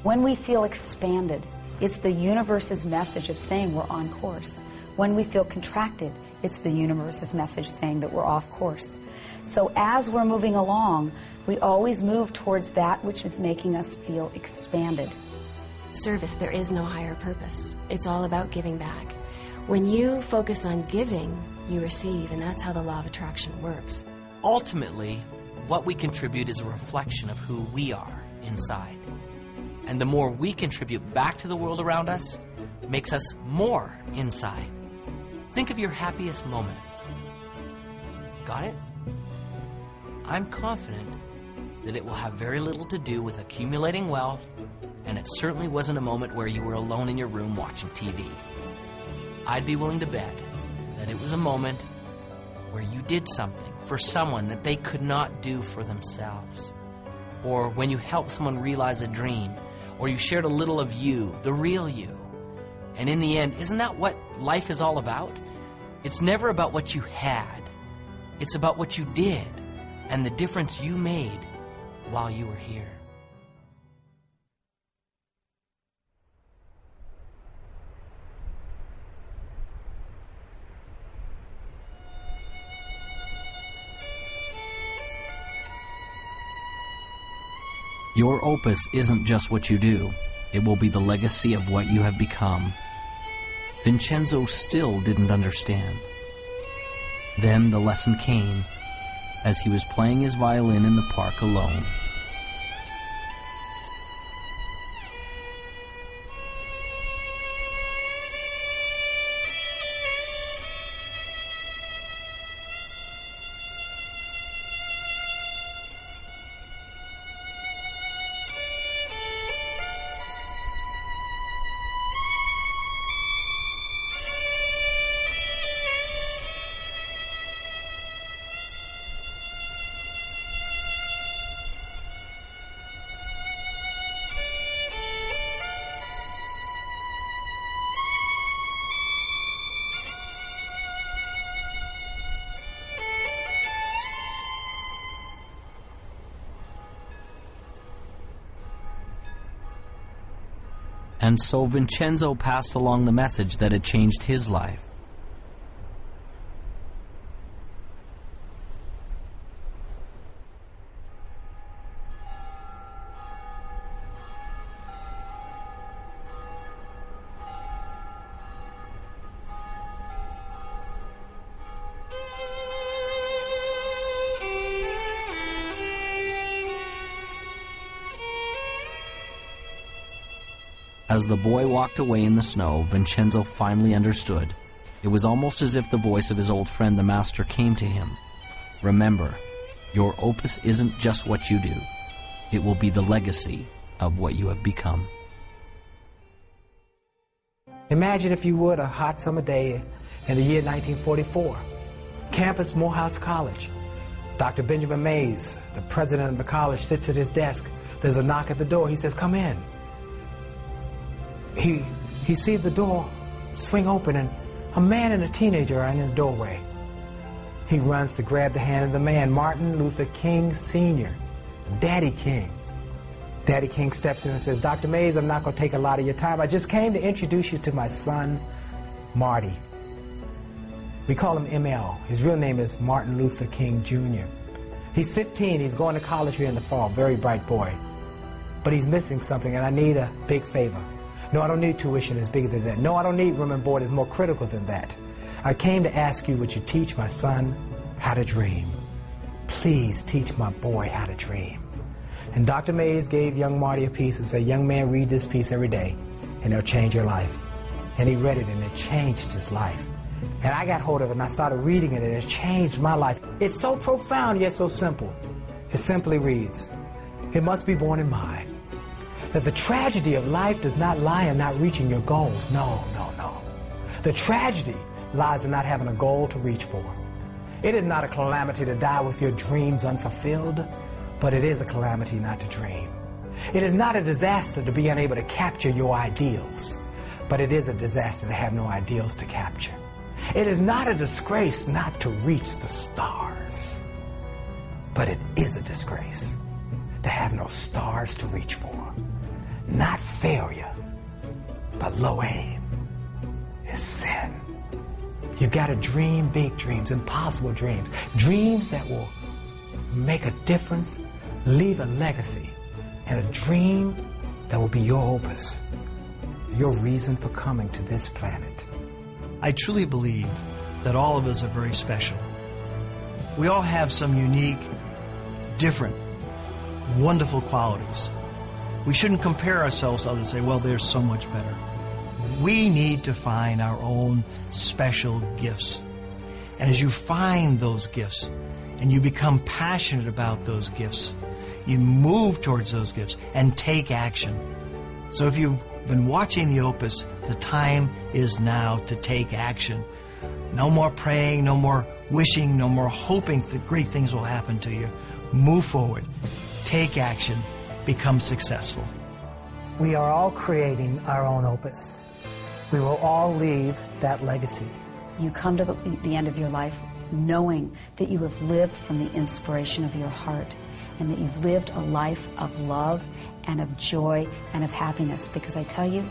When we feel expanded, it's the universe's message of saying we're on course. When we feel contracted, it's the universe's message saying that we're off course. So as we're moving along, we always move towards that which is making us feel expanded. Service, there is no higher purpose. It's all about giving back. When you focus on giving, you receive, and that's how the law of attraction works. Ultimately, what we contribute is a reflection of who we are inside. And the more we contribute back to the world around us, makes us more inside. Think of your happiest moments. Got it? I'm confident that it will have very little to do with accumulating wealth, and it certainly wasn't a moment where you were alone in your room watching TV. I'd be willing to bet that it was a moment where you did something for someone that they could not do for themselves, or when you helped someone realize a dream, or you shared a little of you, the real you. And in the end, isn't that what life is all about? It's never about what you had. It's about what you did and the difference you made while you were here. Your opus isn't just what you do. It will be the legacy of what you have become. Vincenzo still didn't understand. Then the lesson came as he was playing his violin in the park alone. And so Vincenzo passed along the message that had changed his life. As the boy walked away in the snow, Vincenzo finally understood. It was almost as if the voice of his old friend the master came to him. Remember, your opus isn't just what you do. It will be the legacy of what you have become. Imagine, if you would, a hot summer day in the year 1944. Campus, Morehouse College. Dr. Benjamin Mays, the president of the college, sits at his desk. There's a knock at the door. He says, "Come in." He sees the door swing open, and a man and a teenager are in the doorway. He runs to grab the hand of the man, Martin Luther King Sr., Daddy King. Daddy King steps in and says, "Dr. Mays, I'm not going to take a lot of your time. I just came to introduce you to my son, Marty." We call him ML. His real name is Martin Luther King Jr. He's 15. He's going to college here in the fall. Very bright boy. But he's missing something, and I need a big favor. No, I don't need tuition as bigger than that. No, I don't need room and board as more critical than that. I came to ask you, would you teach my son how to dream? Please teach my boy how to dream. And Dr. Mays gave young Marty a piece and said, "Young man, read this piece every day, and it'll change your life." And he read it, and it changed his life. And I got hold of it, and I started reading it, and it changed my life. It's so profound, yet so simple. It simply reads, "It must be borne in mind that the tragedy of life does not lie in not reaching your goals. No, no, no. The tragedy lies in not having a goal to reach for. It is not a calamity to die with your dreams unfulfilled, but it is a calamity not to dream. It is not a disaster to be unable to capture your ideals, but it is a disaster to have no ideals to capture. It is not a disgrace not to reach the stars, but it is a disgrace to have no stars to reach for. Not failure, but low aim is sin. You've got to dream big dreams, impossible dreams, dreams that will make a difference, leave a legacy, and a dream that will be your opus, your reason for coming to this planet." I truly believe that all of us are very special. We all have some unique, different, wonderful qualities. We shouldn't compare ourselves to others and say, well, they're so much better. We need to find our own special gifts. And as you find those gifts and you become passionate about those gifts, you move towards those gifts and take action. So if you've been watching the Opus, the time is now to take action. No more praying, no more wishing, no more hoping that great things will happen to you. Move forward. Take action. Become successful. We are all creating our own opus. We will all leave that legacy. You come to the end of your life knowing that you have lived from the inspiration of your heart and that you've lived a life of love and of joy and of happiness. Because I tell you,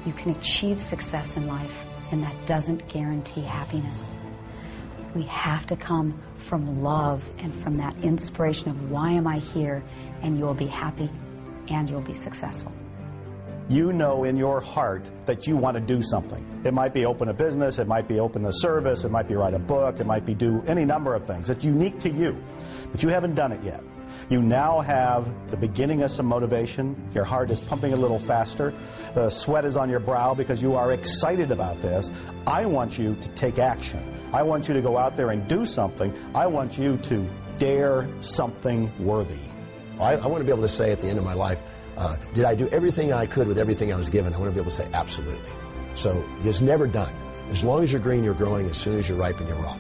you can achieve success in life, and that doesn't guarantee happiness. We have to come from love and from that inspiration of why am I here, and you'll be happy and you'll be successful. You know in your heart that you want to do something. It might be open a business, it might be open a service, it might be write a book, it might be do any number of things. It's unique to you, but you haven't done it yet. You now have the beginning of some motivation. Your heart is pumping a little faster. The sweat is on your brow because you are excited about this. I want you to take action. I want you to go out there and do something. I want you to dare something worthy. I want to be able to say at the end of my life, did I do everything I could with everything I was given? I want to be able to say absolutely. So it's never done. As long as you're green, you're growing. As soon as you're ripe, and you're raw.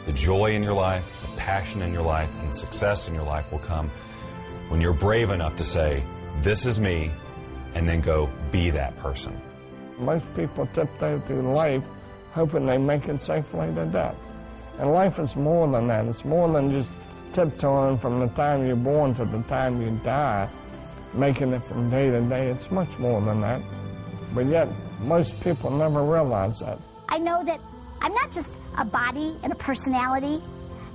The joy in your life, the passion in your life, and the success in your life will come when you're brave enough to say, this is me, and then go be that person. Most people tiptoe through life hoping they make it safely to death. And life is more than that. It's more than just tiptoeing from the time you're born to the time you die, making it from day to day. It's much more than that. but yet most people never realize that. I know that I'm not just a body and a personality,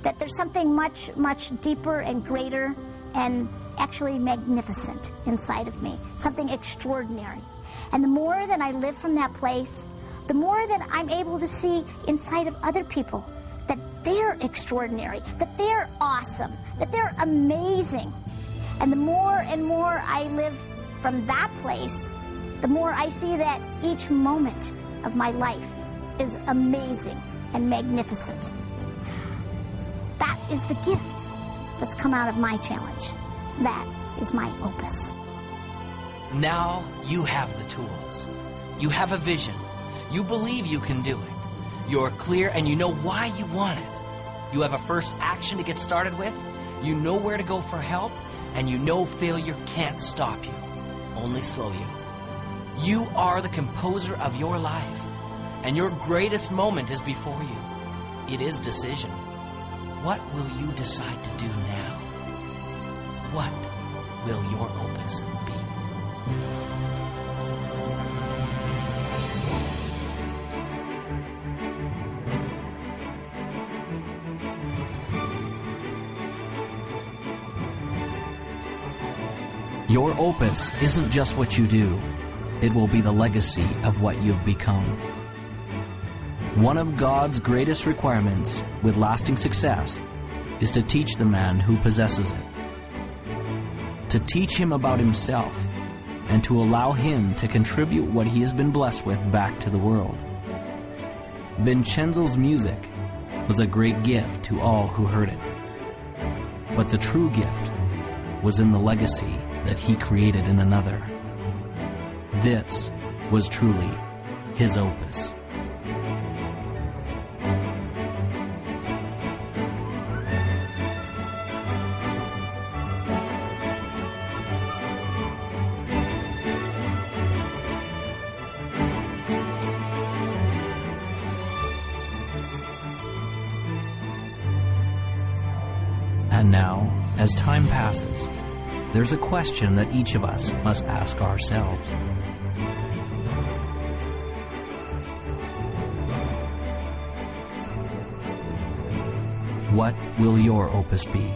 that there's something much, much deeper and greater and actually magnificent inside of me, something extraordinary. And the more that I live from that place, the more that I'm able to see inside of other people that they're extraordinary, that they're awesome, that they're amazing. And the more and more I live from that place, the more I see that each moment of my life is amazing and magnificent. That is the gift that's come out of my challenge. That is my opus. Now you have the tools. You have a vision. You believe you can do it. You're clear and you know why you want it. You have a first action to get started with. You know where to go for help. And you know failure can't stop you, only slow you. You are the composer of your life. And your greatest moment is before you. It is decision. What will you decide to do now? What will your opus be? Your opus isn't just what you do. It will be the legacy of what you've become. One of God's greatest requirements with lasting success is to teach the man who possesses it. To teach him about himself and to allow him to contribute what he has been blessed with back to the world. Vincenzo's music was a great gift to all who heard it. But the true gift was in the legacy that he created in another. This was truly his opus. And now, as time passes, there's a question that each of us must ask ourselves. What will your opus be?